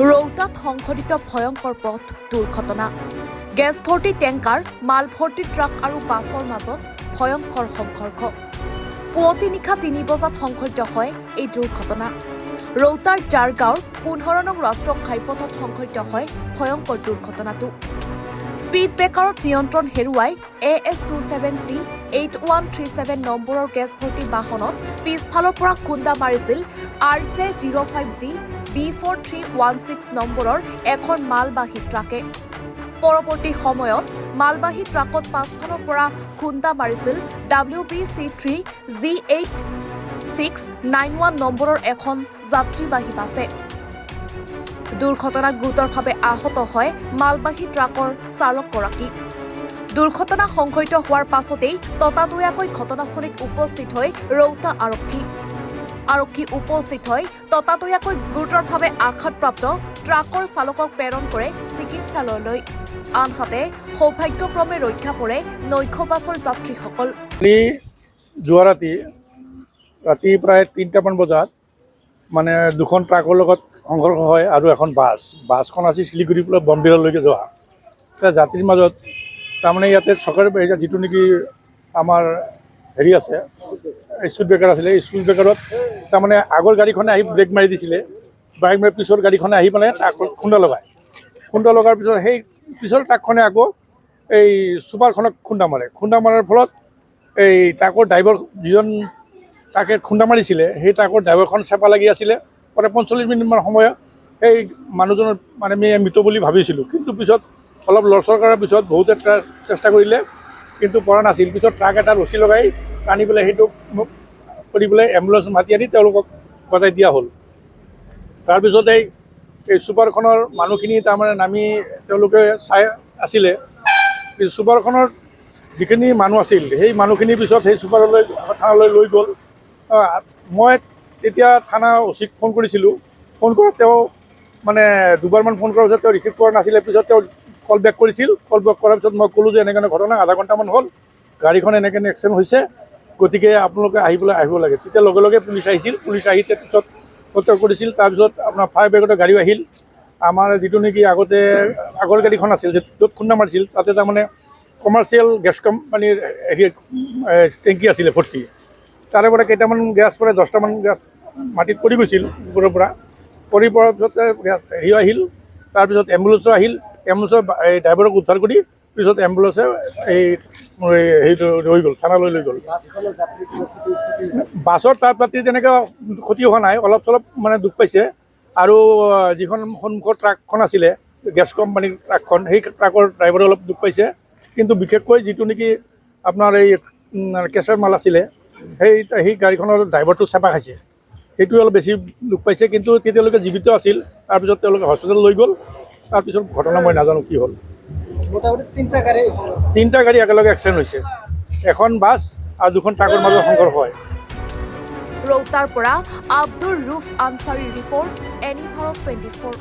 ৰৌতাত সংঘটিত ভয়ংকৰ পথ দুৰ্ঘটনা। গেছ ভৰ্তি টেংকাৰ, মাল ভৰ্তি ট্ৰাক আৰু বাছৰ মাজত ভয়ংকৰ সংঘৰ্ষ। পুৱতি নিশা ৩ বজাত সংঘটিত হয় এই দুৰ্ঘটনা। ৰৌতাৰ জাৰগাঁৱৰ ১৫ নং ৰাষ্ট্ৰীয় ঘাইপথত সংঘটিত হয় ভয়ংকৰ দুৰ্ঘটনাটো। স্পীড ব্ৰেকাৰত নিয়ন্ত্ৰণ হেৰুৱাই AS27C 8137 নম্বৰৰ গেছ ভৰ্তি বাহনত পিছফালৰ পৰা খুন্দা মাৰিছিল RJ05G B4316 নম্বৰৰ এখন মালবাহী ট্ৰাকে। পৰৱৰ্তী সময়ত মালবাহী ট্ৰাকত পাছফালৰ পৰা খুন্দা মাৰিছিল WBC3 G8691 নম্বৰৰ এখন যাত্ৰীবাহী বাছে। দুৰ্ঘটনাত গুৰুতৰভাৱে আহত হয় মালবাহী ট্ৰাকৰ চালকগৰাকী। দুৰ্ঘটনা সংঘটিত হোৱাৰ পাছতেই ততাতৈয়াকৈ ঘটনাস্থলীত উপস্থিত হৈ ৰৌতা আৰক্ষী উপস্থিত হৈ ততাতৈয়াকৈ গুৰুতৰভাৱে আঘাতপ্ৰাপ্ত ট্ৰাকৰ চালকক প্ৰেৰণ কৰে চিকিৎসালয়লৈ। আনহাতে সৌভাগ্যক্ৰমে ৰক্ষা পৰে নৈশ বাছৰ যাত্ৰীসকল। যোৱা ৰাতি প্ৰায় ৩টামান বজাত মানে দুখন ট্ৰাকৰ লগত সংঘৰ্ষ হয় আৰু এখন বাছখন আছিল শিলিগুৰিৰ পৰা বমডিলালৈকে যোৱা। যাত্ৰীৰ মাজত তাৰমানে ইয়াতে চৰকাৰে যিটো নেকি আমাৰ হেৰি আছে স্পীড ব্ৰেকাৰ আছিলে, স্পীড ব্ৰেকাৰত তাৰমানে আগৰ গাড়ীখনে আহি ব্ৰেক মাৰি দিছিলে। ব্ৰেক মাৰি পিছৰ গাড়ীখনে আহি মানে ট্ৰাকত খুন্দা লগাৰ পিছত সেই পিছৰ ট্ৰাকখনে আকৌ এই ছুপাৰখনক খুন্দা মাৰাৰ ফলত এই ট্ৰাকৰ ড্ৰাইভাৰ যিজন ট্ৰাকে খুন্দা মাৰিছিলে সেই ট্ৰাকৰ ড্ৰাইভাৰখন চেপা লাগি আছিলে। প্ৰায় ৪৫ মিনিটমান সময় সেই মানুহজনৰ মানে আমি মৃত বুলি ভাবিছিলোঁ, কিন্তু পিছত অলপ লৰচৰ কৰাৰ পিছত বহুতে চেষ্টা কৰিলে কিন্তু পৰা নাছিল। পিছত ট্ৰাক এটা ৰছী লগাই টানি পেলাই সেইটো কৰি পেলাই এম্বুলেঞ্চ মাতি আনি তেওঁলোকক বজাই দিয়া হ'ল। তাৰপিছত এই ছুপাৰখনৰ মানুহখিনি তাৰমানে নামি তেওঁলোকে চাই আছিলে। ছুপাৰখনৰ যিখিনি মানুহ আছিল সেই মানুহখিনি পিছত সেই ছুপাৰলৈ থানালৈ লৈ গ'ল। মই তেতিয়া থানা অচিক ফোন কৰিছিলোঁ। ফোন কৰাত তেওঁ মানে দুবাৰমান ফোন কৰাৰ পিছত তেওঁ ৰিচিভ কৰা নাছিলে। পিছত তেওঁ কল বেক কৰিছিল। কল বেক কৰাৰ পিছত মই ক'লোঁ যে এনেকৈ ঘটনা আধা ঘণ্টামান হ'ল, গাড়ীখন এনেকৈ এক্সিডেণ্ট হৈছে, গতিকে আপোনালোকে আহিব লাগে। তেতিয়া লগে লগে পুলিচ আহিছিল। পুলিচ আহি পিছত কৰ্তব্য কৰিছিল। তাৰপিছত আপোনাৰ ফায়াৰ ব্ৰিগেডৰ গাড়ীও আহিল। আমাৰ যিটো নেকি আগতে আগৰ গাড়ীখন আছিল য'ত খুন্দা মাৰিছিল তাতে তাৰমানে কমাৰ্চিয়েল গেছ কোম্পানীৰ হেৰি টেংকি আছিলে ভৰ্তি। তাৰে পৰা কেইটামান গেছ পৰে 10টামান গেছ মাটিত পৰি গৈছিল ওপৰৰ পৰা। পৰি পৰাৰ পিছত হেৰি আহিল। তাৰপিছত এম্বুলেঞ্চো আহিল। এম্বুলেঞ্চৰ এই ড্ৰাইভাৰক উদ্ধাৰ কৰি পিছত এম্বুলেঞ্চে এই হেৰিটো লৈ গ'ল, থানালৈ লৈ গ'ল। বাছৰ তাৰ প্ৰতি তেনেকৈ ক্ষতি হোৱা নাই, অলপ চলপ মানে দুখ পাইছে। আৰু যিখন সন্মুখৰ ট্ৰাকখন আছিলে গেছ কোম্পানীৰ ট্ৰাকখন, সেই ট্ৰাকৰ ড্ৰাইভাৰে অলপ দুখ পাইছে। কিন্তু বিশেষকৈ যিটো নেকি আপোনাৰ এই কেঁচৰ মাল আছিলে সেই গাড়ীখনৰ ড্ৰাইভাৰটো চেপা খাইছে, সেইটো অলপ বেছি দুখ পাইছে। কিন্তু তেতিয়ালৈকে জীৱিত আছিল। তাৰপিছত তেওঁলোকে হস্পিটেল লৈ গ'ল। তাৰপিছত ঘটনা মই নাজানো কি হ'ল। মোটামুটি তিনিটা গাড়ী একেলগে এক্সিডেণ্ট হৈছে, এখন বাছ আৰু দুখন ট্ৰাকৰ মাজত সংঘৰ্ষ হয়। ৰৌতাৰ পৰা আব্দুৰ ৰউফ আনচাৰীৰ ৰিপৰ্ট, এনি ভাৰত 24।